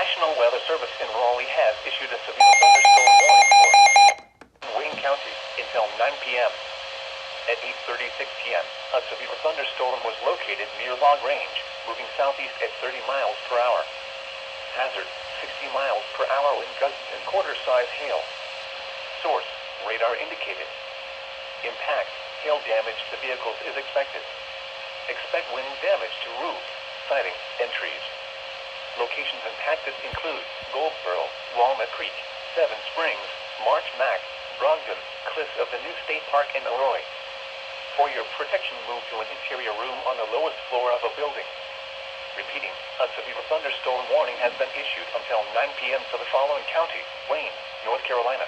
National Weather Service in Raleigh has issued a severe thunderstorm warning for Wayne County until 9 p.m. At 8:36 p.m., a severe thunderstorm was located near Log Range, moving southeast at 30 miles per hour. Hazard, 60 miles per hour wind gusts and quarter-size hail. Source, radar indicated. Impact, hail damage to vehicles is expected. Expect wind damage to roofs, siding, and trees. Locations impacted include Goldsboro, Walnut Creek, Seven Springs, March Mac, Brogdon, Cliffs of the New State Park, and Elroy. For your protection, move to an interior room on the lowest floor of a building. Repeating, a severe thunderstorm warning has been issued until 9 p.m. for the following counties: Wayne, North Carolina;